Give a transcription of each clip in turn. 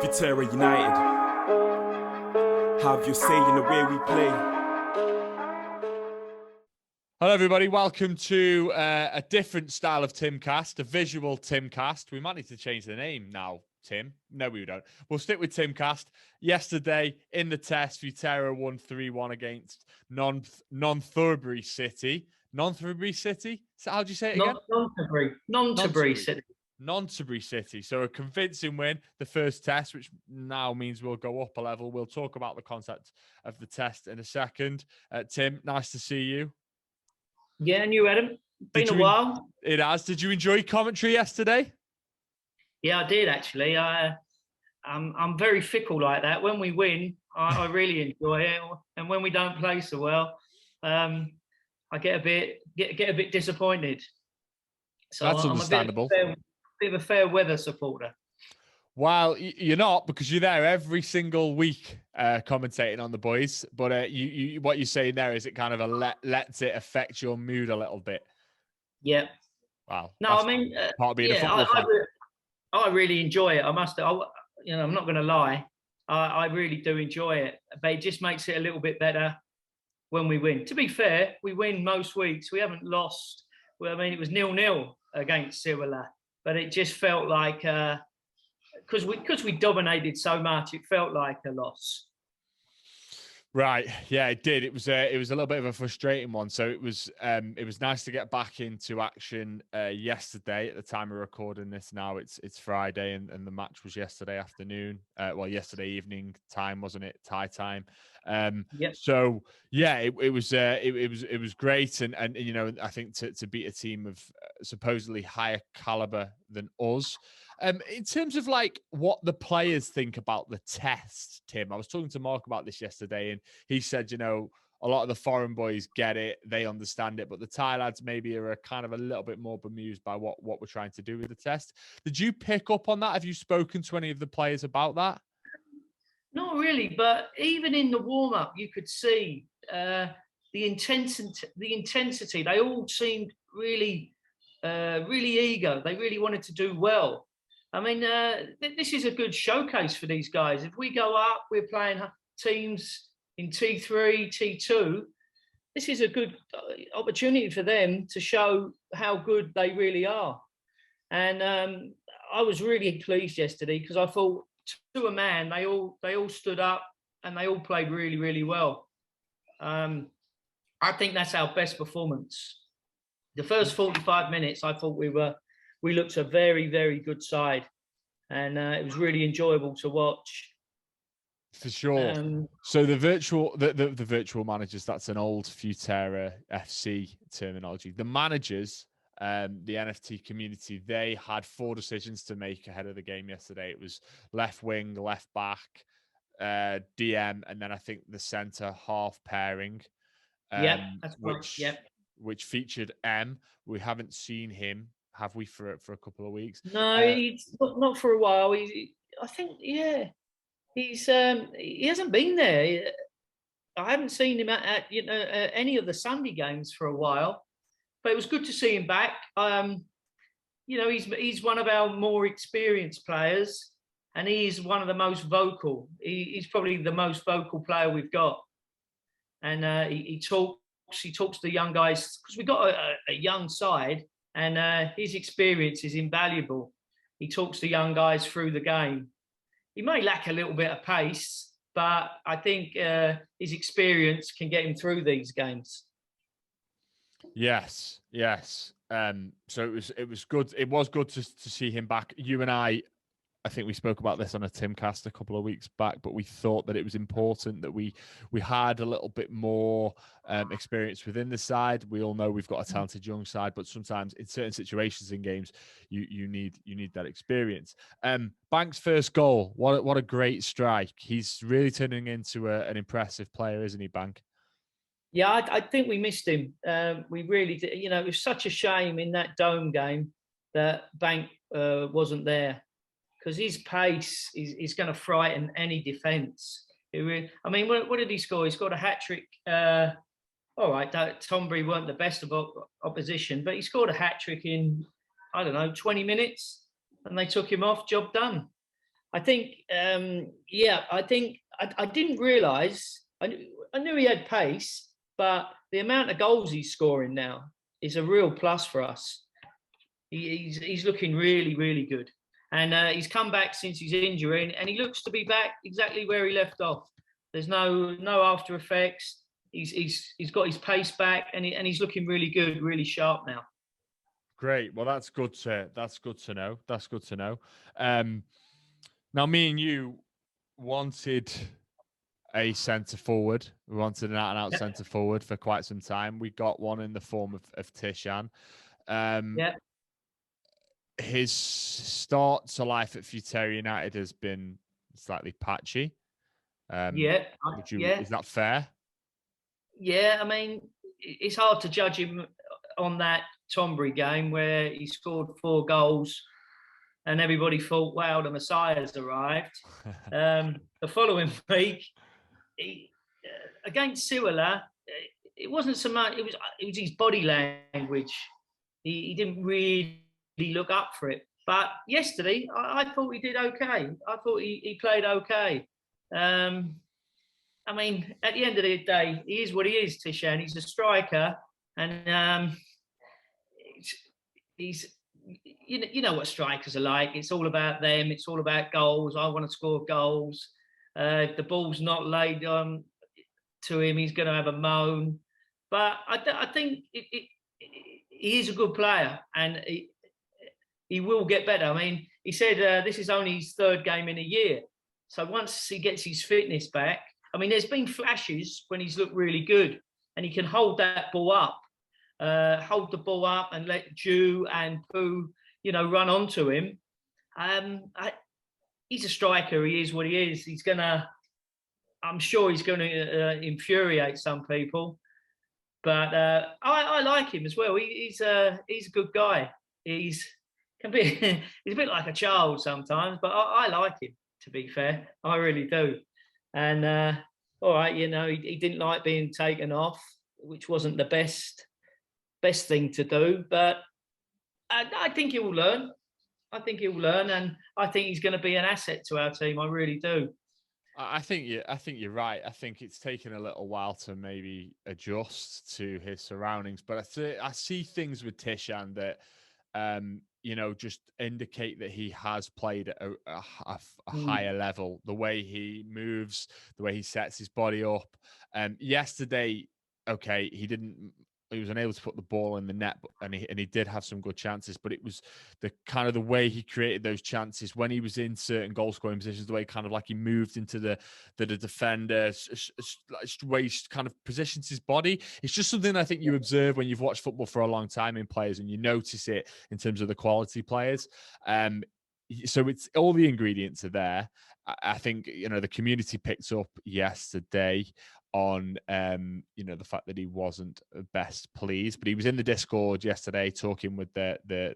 Futera United. Have your say in the way we play. Hello, everybody. Welcome to a different style of TimCast, a visual TimCast. We might need to change the name now, Tim. No, we don't. We'll stick with TimCast. Yesterday, in the test, Futera won 3-1 against non-Thurbury City. Non-Thurbury City? So how do you say it again? Non-Thurbury City. Non-Thurbury City. So a convincing win, the first test, which now means we'll go up a level. We'll talk about the concept of the test in a second. Tim, nice to see you. Yeah, and you, Adam. Been a while. It has. Did you enjoy commentary yesterday? Yeah, I did actually. I'm very fickle like that. When we win, I really enjoy it, and when we don't play so well, I get a bit disappointed. So that's understandable. I'm a bit of a fair weather supporter. Well, you're not, because you're there every single week commentating on the boys. But what you're saying there is it kind of lets it affect your mood a little bit. Yeah. Wow. No, I mean, part of being a football fan. I really enjoy it. I'm not going to lie. I really do enjoy it, but it just makes it a little bit better when we win. To be fair, we win most weeks. We haven't lost. Well, I mean, it was 0-0 against Sirwala, but it just felt like because we dominated so much, it felt like a loss. Right, yeah, it did. It was a little bit of a frustrating one. So it was nice to get back into action yesterday. At the time of recording this, now it's Friday, and the match was yesterday afternoon. Yesterday evening time, wasn't it? Thai time. Yep. So yeah, it was great, and you know, I think to beat a team of supposedly higher caliber than us. In terms of like what the players think about the test, Tim, I was talking to Mark about this yesterday, and he said, you know, a lot of the foreign boys get it, they understand it, but the Thai lads maybe are kind of a little bit more bemused by what we're trying to do with the test. Did you pick up on that? Have you spoken to any of the players about that? Not really, but even in the warm-up, you could see the intensity. They all seemed really eager. They really wanted to do well. I mean, this is a good showcase for these guys. If we go up, we're playing teams in T3, T2. This is a good opportunity for them to show how good they really are. And I was really pleased yesterday because I thought, to a man, they all stood up and they all played really, really well. I think that's our best performance. The first 45 minutes, I thought we looked a very, very good side, and it was really enjoyable to watch. For sure. So the virtual managers, that's an old Futera FC terminology. The managers, the NFT community, they had 4 decisions to make ahead of the game yesterday. It was left wing, left back, DM, and then I think the centre half pairing. Which featured M. We haven't seen him, have we, for a couple of weeks? No, he's not for a while. He hasn't been there. I haven't seen him at any of the Sunday games for a while, but it was good to see him back. He's one of our more experienced players, and he's one of the most vocal. He's probably the most vocal player we've got, and he talks to the young guys because we've got a young side. And his experience is invaluable. He talks to young guys through the game. He may lack a little bit of pace, but I think his experience can get him through these games. Yes. So it was good. It was good to see him back. You and I think we spoke about this on a TimCast a couple of weeks back, but we thought that it was important that we had a little bit more experience within the side. We all know we've got a talented young side, but sometimes in certain situations in games, you need that experience. Bank's first goal, what a great strike. He's really turning into an impressive player, isn't he, Bank? Yeah, I think we missed him. We really did. You know, it was such a shame in that Dome game that Bank wasn't there, because his pace is going to frighten any defence. I mean, what did he score? He scored a hat-trick. All right, Tonbury weren't the best of opposition, but he scored a hat-trick in, 20 minutes, and they took him off, job done. I think, I didn't realise. I knew he had pace, but the amount of goals he's scoring now is a real plus for us. He's looking really, really good. And he's come back since his injury, and he looks to be back exactly where he left off. There's no after effects. He's got his pace back, and he's looking really good, really sharp now. Great. Well, that's good to know. That's good to know. Now, me and you wanted a centre forward. We wanted an out-and-out centre forward for quite some time. We got one in the form of Tishan. His start to life at Futera United has been slightly patchy. Is that fair? Yeah, I mean, it's hard to judge him on that Tonbury game where he scored 4 goals and everybody thought, wow, the Messiah's arrived. The following week, against Siwala, it wasn't so much, it was his body language. He didn't really look up for it. But yesterday, I thought he did okay. I thought he played okay. I mean, at the end of the day, he is what he is, Tishan. He's a striker, and he's you know what strikers are like. It's all about them. It's all about goals. I want to score goals. If the ball's not laid on to him, he's going to have a moan. But I think he is a good player, and he will get better. I mean, he said this is only his 3rd game in a year. So once he gets his fitness back, I mean, there's been flashes when he's looked really good, and he can hold that ball up, and let Jew and Pooh, run onto him. He's a striker. He is what he is. I'm sure he's going to infuriate some people, but I like him as well. He's a good guy. He's a bit like a child sometimes, but I like him. To be fair, I really do. And all right, he didn't like being taken off, which wasn't the best thing to do. But I think he will learn. And I think he's going to be an asset to our team. I really do. I think you're right. I think it's taken a little while to maybe adjust to his surroundings, but I see things with Tishan that just indicate that he has played at a higher level. The way he moves, the way he sets his body up. Yesterday, okay, he was unable to put the ball in the net, and he did have some good chances, but it was the way he created those chances when he was in certain goal scoring positions, the way he moved into the defender, way he kind of positions his body. It's just something I think you observe when you've watched football for a long time in players, and you notice it in terms of the quality players. So it's all the ingredients are there. I think the community picked up yesterday on the fact that he wasn't best pleased, but he was in the Discord yesterday talking with the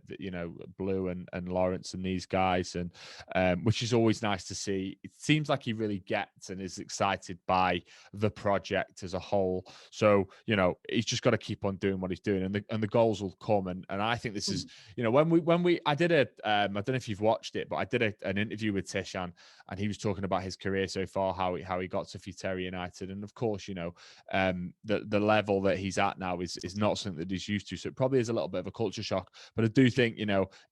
Blue and Lawrence and these guys, and which is always nice to see. It seems like he really gets and is excited by the project as a whole. So he's just got to keep on doing what he's doing, and the goals will come. And I think this is when I did I don't know if you've watched it, but I did an interview with Tishan, and he was talking about his career so far, how he got to Futera United, and of course, the level that he's at now is not something that he's used to. So it probably is a little bit of a culture shock. But I do think,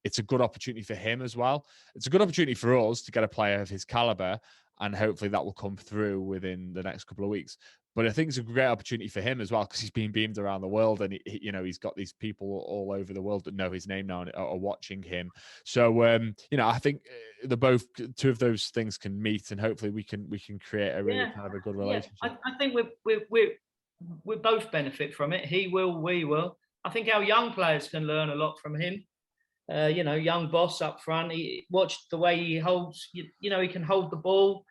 it's a good opportunity for him as well. It's a good opportunity for us to get a player of his caliber, and hopefully that will come through within the next couple of weeks. But I think it's a great opportunity for him as well, because he's been beamed around the world, and he's got these people all over the world that know his name now and are watching him. So I think two of those things can meet, and hopefully we can create a really kind of a good relationship. I think we both benefit from it. He will, we will. I think our young players can learn a lot from him. Young boss up front. He watched the way he holds. He can hold the ball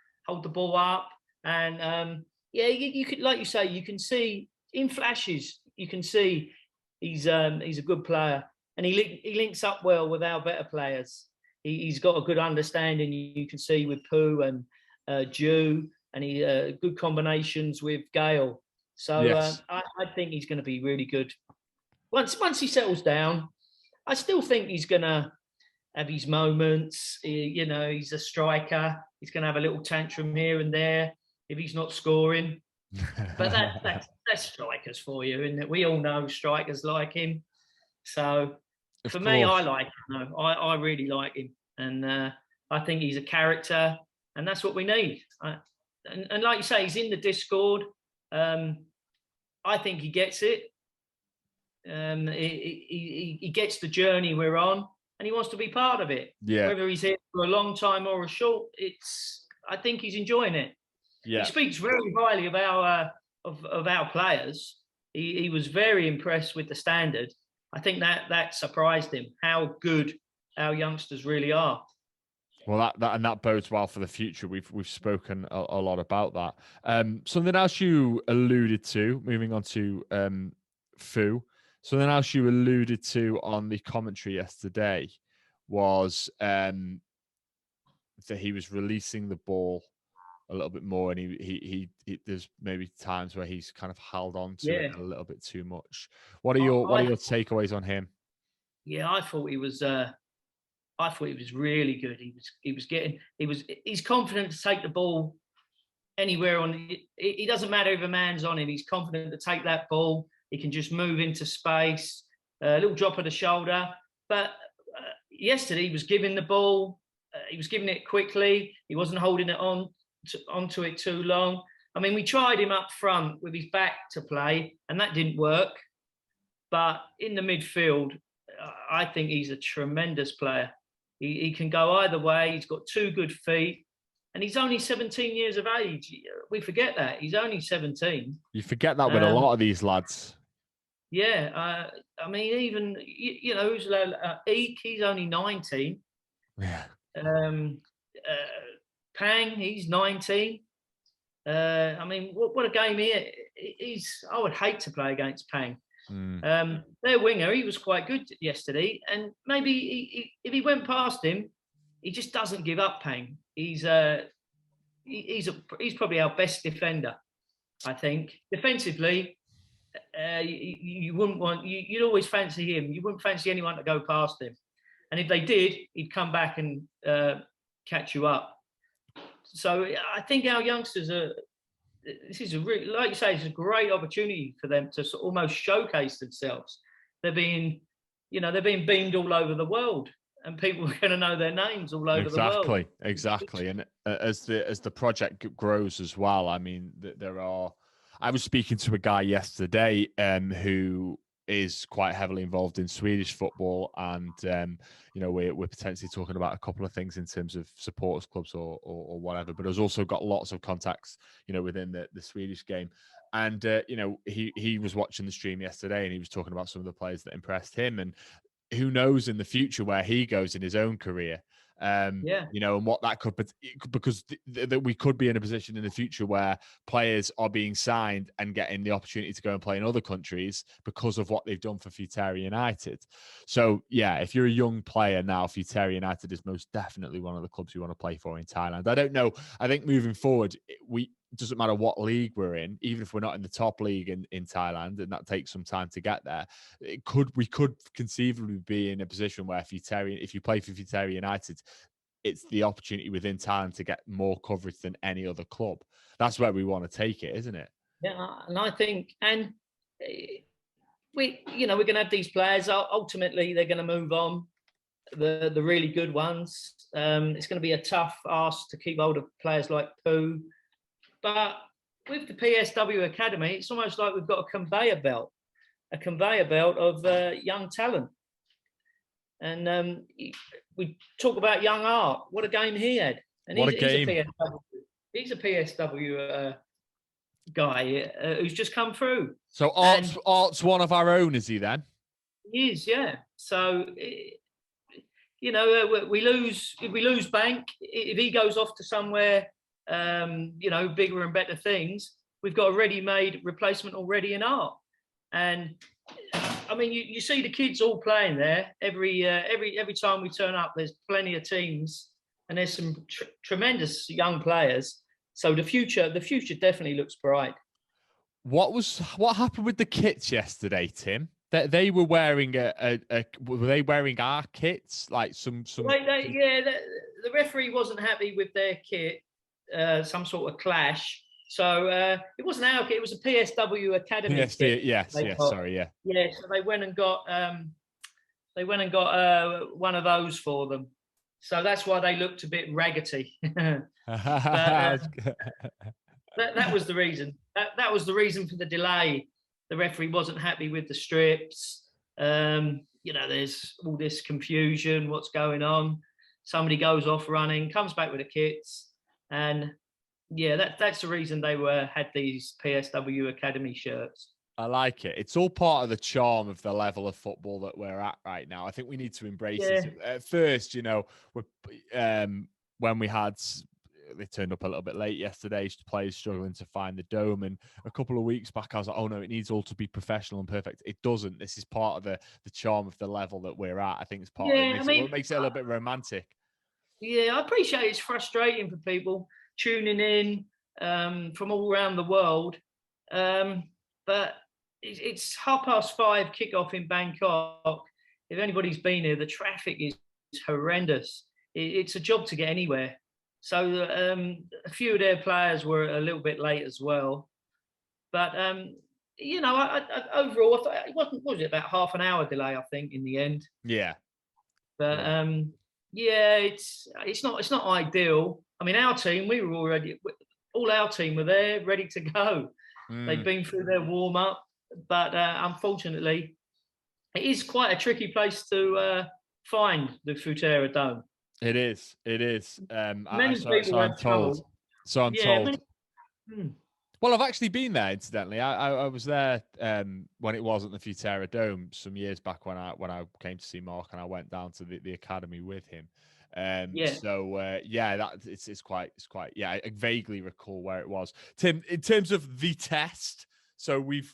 up, and you could, like you say, you can see in flashes. You can see he's a good player, and he links up well with our better players. He's got a good understanding. You can see with Pooh and Jew, and he good combinations with Gale. So yes. I think he's going to be really good. Once he settles down, I still think he's going to have his moments. You know, he's a striker. He's going to have a little tantrum here and there if he's not scoring. But that's strikers for you, isn't it? We all know strikers like him. So for me, I like him. No, I really like him, and I think he's a character, and that's what we need. And like you say, he's in the Discord. I think he gets it. He gets the journey we're on, and he wants to be part of it. Yeah. Whether he's here for a long time or a short, I think he's enjoying it. Yeah. He speaks very highly of our players. He was very impressed with the standard. I think that surprised him, how good our youngsters really are. Well, that bodes well for the future. We've spoken a lot about that. Something else you alluded to, moving on to Fu. Something else you alluded to on the commentary yesterday was that he was releasing the ball a little bit more, and he there's maybe times where he's kind of held on to it a little bit too much. What are your takeaways on him? Yeah, I thought he was really good. He's confident to take the ball anywhere on. It doesn't matter if a man's on him. He's confident to take that ball. He can just move into space, a little drop of the shoulder. But yesterday he was giving the ball. He was giving it quickly. He wasn't holding it onto it too long. I mean, we tried him up front with his back to play, and that didn't work. But in the midfield, I think he's a tremendous player. He can go either way. He's got 2 good feet. And he's only 17 years of age. We forget that. He's only 17. You forget that with a lot of these lads. Yeah. I mean, even, who's Eek, he's only 19. Yeah. Pang, he's 19. I mean, what a game he's. I would hate to play against Pang. Their winger, he was quite good yesterday, and maybe if he went past him, he just doesn't give up. Pang, he's probably our best defender. I think defensively, you wouldn't want you'd always fancy him. You wouldn't fancy anyone to go past him, and if they did, he'd come back and catch you up. So I think our youngsters are. This is like you say, it's a great opportunity for them to almost showcase themselves. They're being beamed all over the world, and people are going to know their names all over the world. Exactly. And as the project grows as well, I mean, I was speaking to a guy yesterday who is quite heavily involved in Swedish football, and we're potentially talking about a couple of things in terms of supporters clubs or whatever, but has also got lots of contacts within the Swedish game. And he was watching the stream yesterday, and he was talking about some of the players that impressed him, and who knows in the future where he goes in his own career. And what that could, because we could be in a position in the future where players are being signed and getting the opportunity to go and play in other countries because of what they've done for Futera United. So yeah, if you're a young player now, Futera United is most definitely one of the clubs you want to play for in Thailand. I don't know. I think moving forward, doesn't matter what league we're in, even if we're not in the top league in Thailand, and that takes some time to get there. We could conceivably be in a position where if you play for Futera United, it's the opportunity within Thailand to get more coverage than any other club. That's where we want to take it, isn't it? Yeah, and I think, and we're going to have these players. Ultimately, they're going to move on. The really good ones. It's going to be a tough ask to keep hold of players like Pooh. But with the PSW Academy, it's almost like we've got a conveyor belt of young talent. And we talk about young Art. What a game he had! And what a game! He's a PSW guy who's just come through. So Art's one of our own, is he then? He is, yeah. So we lose Bank. If he goes off to somewhere. Bigger and better things, we've got a ready-made replacement already in Art. And I mean, you see the kids all playing there every time we turn up. There's plenty of teams, and there's some tremendous young players. So the future definitely looks bright. What happened with the kits yesterday, Tim? They were wearing were they wearing our kits? Like some. Yeah, the referee wasn't happy with their kit, some sort of clash. So it wasn't our kit; it was a PSW Academy kit. Yes. Sorry, yeah. Yeah, so they went and got one of those for them. So that's why they looked a bit raggedy. But that was the reason. That was the reason for the delay. The referee wasn't happy with the strips. There's all this confusion. What's going on? Somebody goes off running, comes back with the kits, and yeah, that's the reason they had these PSW Academy shirts. I like it. It's all part of the charm of the level of football that we're at right now. I think we need to embrace it. At first, when they turned up a little bit late yesterday, players struggling to find the dome. And a couple of weeks back, I was like, oh no, it needs all to be professional and perfect. It doesn't. This is part of the charm of the level that we're at. I think it's part of it. It makes it a little bit romantic. Yeah, I appreciate it's frustrating for people tuning in from all around the world. But it's 5:30 kickoff in Bangkok. If anybody's been here, the traffic is horrendous. It's a job to get anywhere. So a few of their players were a little bit late as well. But overall, I thought it was it about half an hour delay, I think, in the end. Yeah. But it's not ideal. I mean, our team, all our team were there, ready to go. They'd been through their warm up, but unfortunately, it is quite a tricky place to find the Futera Dome. It is. I'm told. Well, I've actually been there. Incidentally, I was there when it wasn't the Futera Dome some years back when I came to see Mark, and I went down to the academy with him. It's quite. I vaguely recall where it was. Tim, in terms of the test, so we've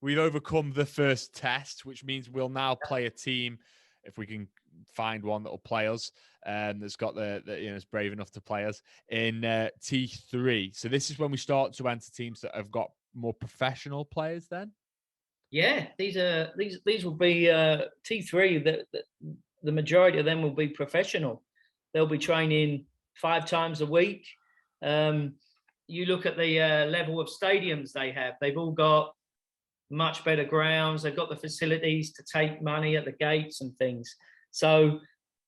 overcome the first test, which means we'll now play a team if we can find one that will play us. That's got is brave enough to play us in T3. So this is when we start to enter teams that have got more professional players. Then, yeah, these will be T3. That the majority of them will be professional. They'll be training 5 times a week. You look at the level of stadiums they have. They've all got much better grounds. They've got the facilities to take money at the gates and things. So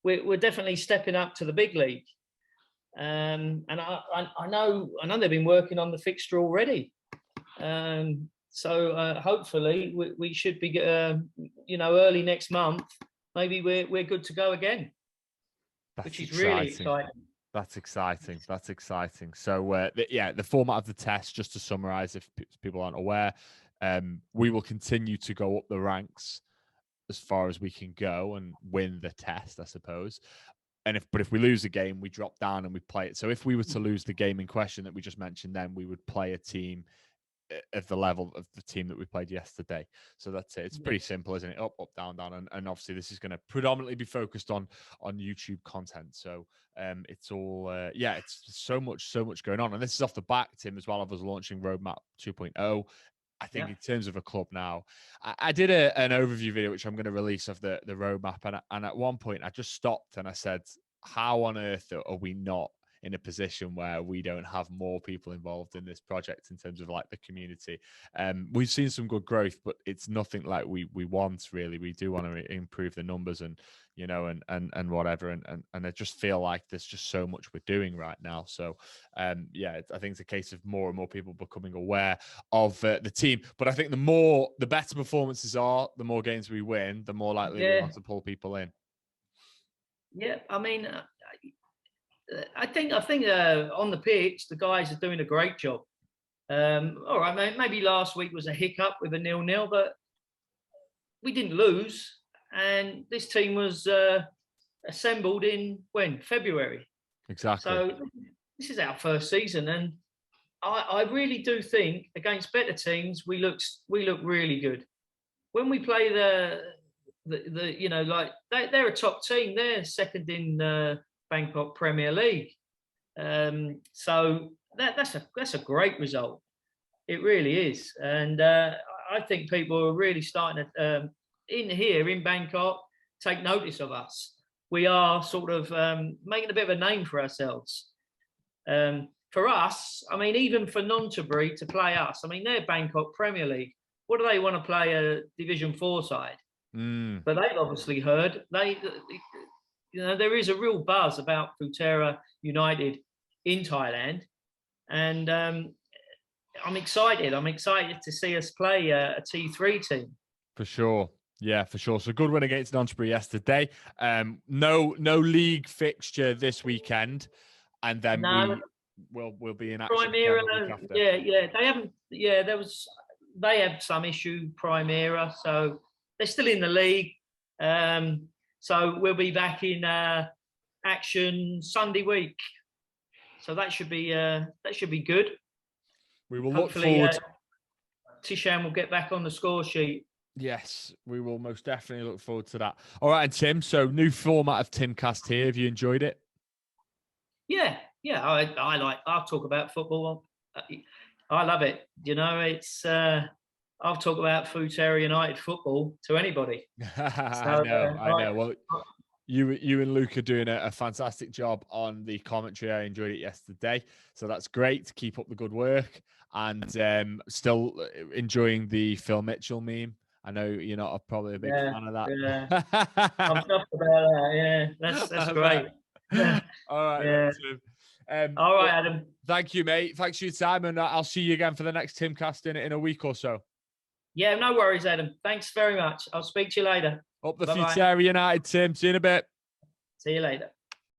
we're definitely stepping up to the big league. And I know they've been working on the fixture already. So hopefully we should be, early next month. Maybe we're good to go again, which is really exciting. That's exciting. So the format of the test, just to summarize, if people aren't aware, we will continue to go up the ranks as far as we can go and win the test, I suppose. But if we lose a game, we drop down and we play it. So if we were to lose the game in question that we just mentioned, then we would play a team at the level of the team that we played yesterday. So that's it. It's pretty simple, isn't it? Up, down, down. And obviously this is going to predominantly be focused on YouTube content. So it's all, it's so much going on. And this is off the back, Tim, as well, of us launching Roadmap 2.0. I think in terms of a club now, I did an overview video, which I'm going to release of the roadmap. And at one point I just stopped and I said, how on earth are we not in a position where we don't have more people involved in this project in terms of like the community? We've seen some good growth, but it's nothing like we want really. We do want to improve the numbers and whatever. And I just feel like there's just so much we're doing right now. So I think it's a case of more and more people becoming aware of the team. But I think the better performances are, the more games we win, the more likely we are to pull people in. Yeah, I mean, I think on the pitch, the guys are doing a great job. All right, maybe last week was a hiccup with a 0-0, but we didn't lose. And this team was assembled in February. Exactly. So this is our first season, and I really do think against better teams we look really good. When we play they're a top team. They're second in Bangkok Premier League. So that's a great result. It really is, and I think people are really starting to in Bangkok take notice of us. We are sort of making a bit of a name for ourselves. For us, I mean, even for Nonthaburi to play us, I mean, they're Bangkok Premier League. What do they want to play a Division 4 side? But they've obviously heard. There is a real buzz about Futera United in Thailand, and I'm excited. I'm excited to see us play a T3 team. For sure. Yeah, for sure. So good win against Nonthaburi yesterday. No league fixture this weekend, and then we'll be in action Primera, again the week after. yeah. They haven't. Yeah, they have some issue Primera, so they're still in the league. So we'll be back in action Sunday week. So that should be good. We will Hopefully, look forward. Tishan will get back on the score sheet. Yes, we will most definitely look forward to that. All right, and Tim, so new format of TimCast here. Have you enjoyed it? Yeah. I'll talk about football. I love it. It's I'll talk about Futera United football to anybody. I know. Well, you and Luke are doing a fantastic job on the commentary. I enjoyed it yesterday, so that's great. Keep up the good work, and still enjoying the Phil Mitchell meme. I know you're not probably a big fan of that. Yeah. I'm chuffed about that. Yeah, that's great. All right. Yeah. All right, Adam. Thank you, mate. Thanks for your time, and I'll see you again for the next TimCast in a week or so. Yeah, no worries, Adam. Thanks very much. I'll speak to you later. Up the Futera United, Tim. See you in a bit. See you later.